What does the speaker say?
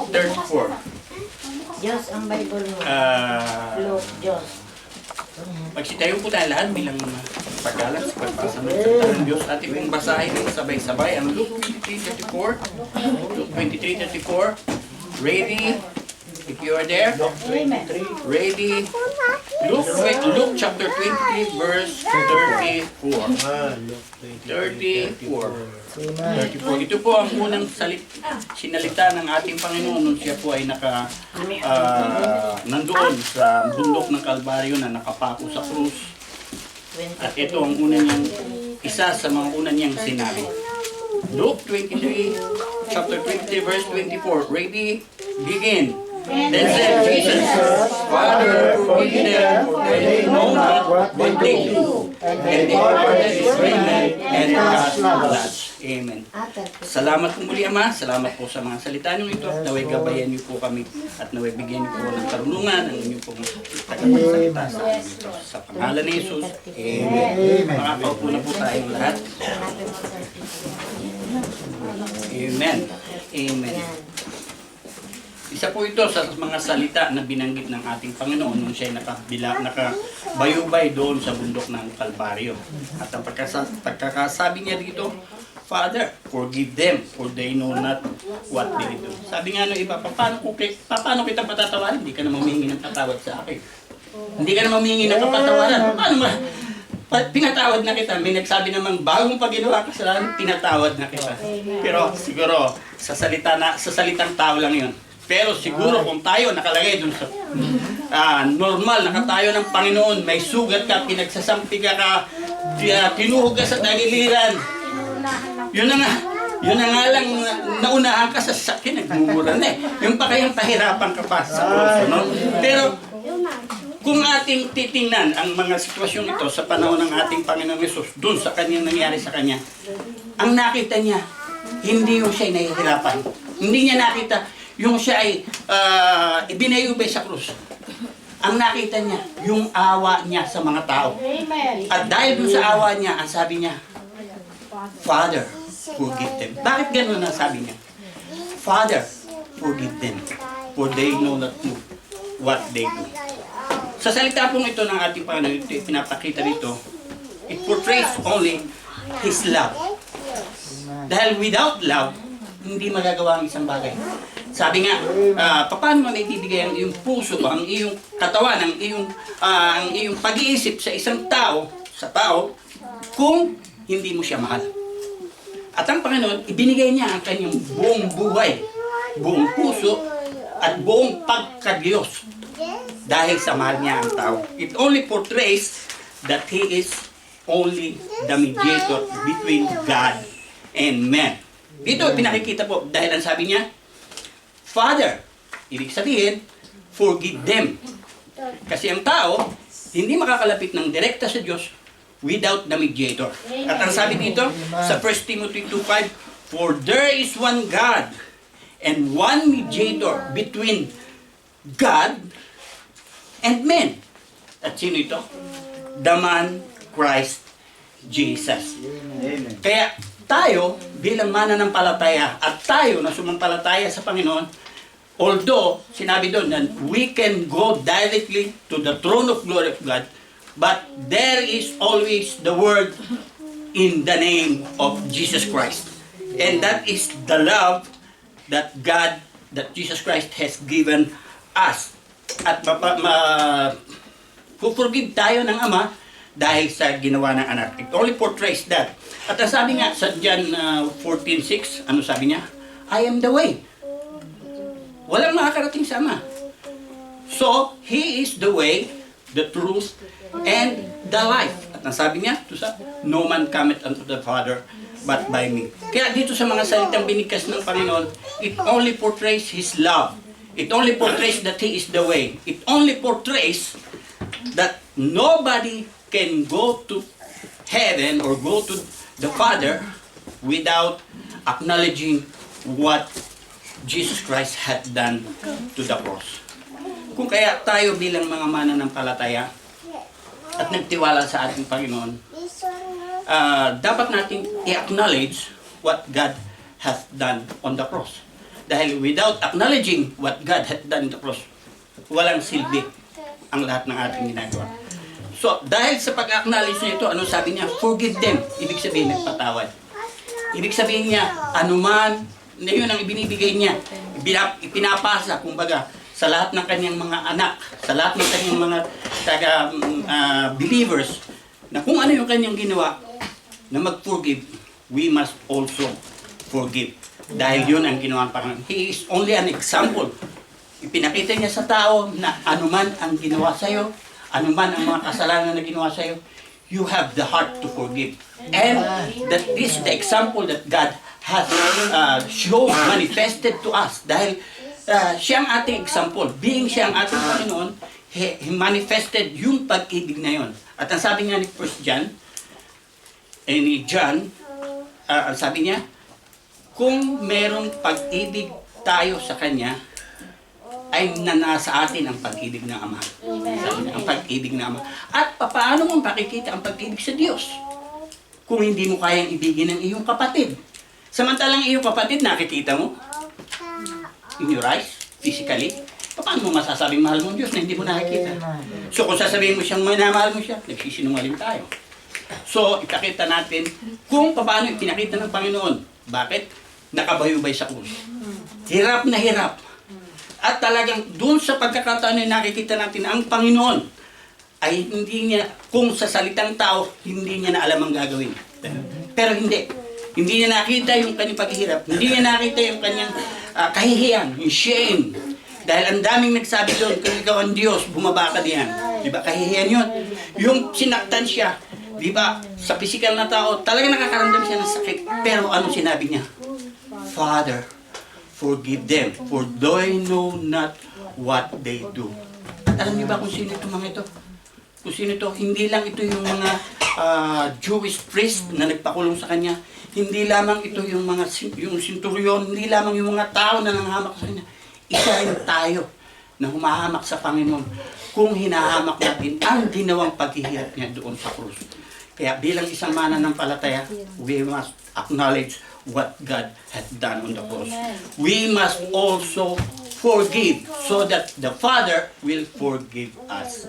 Luke 34. Diyos ang Bible mo. Luke, Diyos. Magsitayo po tayo lahat bilang paggalang sa pagbasa ng salita ng Diyos. Ating pong basahin ng sabay-sabay ang Luke 23:34. Luke 23:34. Ready? If you are there. Ready? Luke chapter 20 verse 34. 34. Ito po ang unang sinalita ng ating Panginoon nung siya po ay nandoon sa bundok ng Kalbaryo na nakapako sa krus. At ito ang isa sa mga una niyang sinabi. Luke 23, chapter 20, verse 24. Ready? Begin. Then said Jesus, Father, forgive them, for they know not what they do. And they parted his raiment and cast lots. Amen. Salamat po muli, Ama. Salamat po sa mga salita niyo ito. Naway gabayan niyo po kami at naway bigyan niyo po ng karunungan ang inyong pong tagapagsalita sa amin ito. Sa pangalan ni Jesus. Amen. Makakaupo na po tayong lahat. Amen. Amen. Isa po ito sa mga salita na binanggit ng ating Panginoon nung siya nakabayubay doon sa bundok ng Kalbaryo. At ang pagkakasabi niya dito, Father, forgive them, for they know not what they do. Sabi nga ng iba, paano kita patatawarin? Hindi ka na humingi ng patawad sa akin. Hindi ka na humingi ng kapatawaran. Paano ba? Pinatawad na kita. May nagsabi namang bagong pag ginawa kasalanan, pinatawad na kita. Pero siguro, sa salitang tao lang yun. Pero siguro kung tayo nakalagay dun sa normal, nakatayo ng Panginoon, may sugat ka, pinagsasampi ka, tinuhog ka sa tagiliran. Yun na nga lang, naunahan ka sa sakit, nagmumura na eh. Yung pa kayang pahirapan ka pa sa krus, no? Pero kung ating titingnan ang mga sitwasyon ito sa panahon ng ating Panginoong Yesus, dun sa kanyang nangyari sa kanya, ang nakita niya, hindi yung siya'y nahihirapan. Hindi niya nakita yung siya ay ibinayubay sa krus. Ang nakita niya, yung awa niya sa mga tao. At dahil dun sa awa niya, ang sabi niya, Father, forgive them. Bakit gano'n ang sabi niya? Father, forgive them, for they know not what they do. Sa salita pong ito ng ating Panginoon, ito pinapakita dito, it portrays only His love. Dahil without love, hindi magagawa ang isang bagay. Sabi nga, paano mo naibibigay ang iyong puso, ang iyong katawan, ang iyong pag-iisip sa isang tao, kung hindi mo siya mahal. At ang Panginoon, ibinigay niya ang kanyang buong buhay, buong puso, at buong pagka-Diyos dahil sa mahal niya ang tao. It only portrays that He is only the mediator between God and man. Dito pinakikita po dahil ang sabi niya, Father, ibig sabihin, forgive them. Kasi ang tao, hindi makakalapit ng direkta sa Diyos without the mediator. At ang sabi dito sa 1 Timothy 2:5, for there is one God and one mediator between God and men. At sino ito? The man Christ Jesus. Amen. Kaya tayo bilang mananampalataya at tayo na sumampalataya sa Panginoon, although sinabi doon na we can go directly to the throne of glory of God, but there is always the word in the name of Jesus Christ. And that is the love that Jesus Christ has given us. At forgive tayo ng Ama dahil sa ginawa ng anak. It only portrays that. At ang sabi nga sa John 14:6, ano sabi niya? I am the way. Walang makakarating sa Ama. So, He is the way, the truth, and the life. At ang sabi niya, no man cometh unto the Father but by me. Kaya dito sa mga salitang binigkas ng Panginoon, it only portrays His love. It only portrays that He is the way. It only portrays that nobody can go to heaven or go to the Father without acknowledging what Jesus Christ had done to the cross. Kung kaya tayo bilang mga mananampalataya at nagtiwala sa ating Panginoon, dapat natin i-acknowledge what God has done on the cross. Dahil without acknowledging what God had done on the cross, walang silbi ang lahat ng ating ginagawa. So, dahil sa pag-acknowledge niya ito, ano sabi niya? Forgive them. Ibig sabihin, nagpatawad. Ibig sabihin niya, anuman, na yun ang ibinibigay niya. Ipinapasa, kumbaga, sa lahat ng kanyang mga anak, sa lahat ng kanyang mga believers, na kung ano yung kanyang ginawa, na mag-forgive, we must also forgive. Dahil yun ang ginawa ng Panginoon. He is only an example. Ipinakita niya sa tao na anuman ang ginawa sa'yo, anuman ang mga kasalanan na ginawa sa'yo, you have the heart to forgive. And that this is the example that God has shown, manifested to us. Dahil siya ang ating example. Being siya ang ating Panginoon, He manifested yung pag-ibig na yun. At ang sabi nga ni 1 John, ni John, ang sabi niya, kung merong pag-ibig tayo sa Kanya, ay nanasa atin ang pag-ibig ng Ama. Sabi niya, ang pag-ibig ng Ama. At paano mo pakikita ang pag-ibig sa Diyos? Kung hindi mo kayang ibigin ng iyong kapatid. Samantalang iyong kapatid, nakikita mo? In your eyes, physically. Paano mo masasabing mahal mo ang Diyos na hindi mo nakikita? So kung sasabihin mo siyang minamahal mo siya, nagsisinungaling tayo. So, ipakita natin kung paano ipinakita ng Panginoon. Bakit? Nakabayubay sa krus. Hirap na hirap. At talagang doon sa pagkakataon na nakikita natin ang Panginoon ay hindi niya, kung sa salitang tao, hindi niya na alam ang gagawin. Pero hindi. Hindi niya nakita yung kanyang paghihirap. Hindi niya nakita yung kanyang kahihiyan, yung shame. Dahil ang daming nagsabi doon, kung ikaw ang Diyos, bumaba ka diyan. Di ba? Kahihiyan yun. Yung sinaktan siya, di ba? Sa physical na tao, talagang nakakaramdam siya ng sakit. Pero ano sinabi niya? Father, forgive them, for they know not what they do. At alam niyo ba kung sino itong mga ito? Kung sino ito, hindi lang ito yung mga Jewish priest na nagpakulong sa kanya. Hindi lamang ito yung mga yung centurion, hindi lamang yung mga tao na nanghamak sa kanya. Isa rin tayo na humahamak sa Panginoon kung hinahamak natin ang ginawang paghihirap niya doon sa krus. Kaya bilang isang mananampalataya, we must acknowledge what God has done on the cross. We must also forgive so that the Father will forgive us.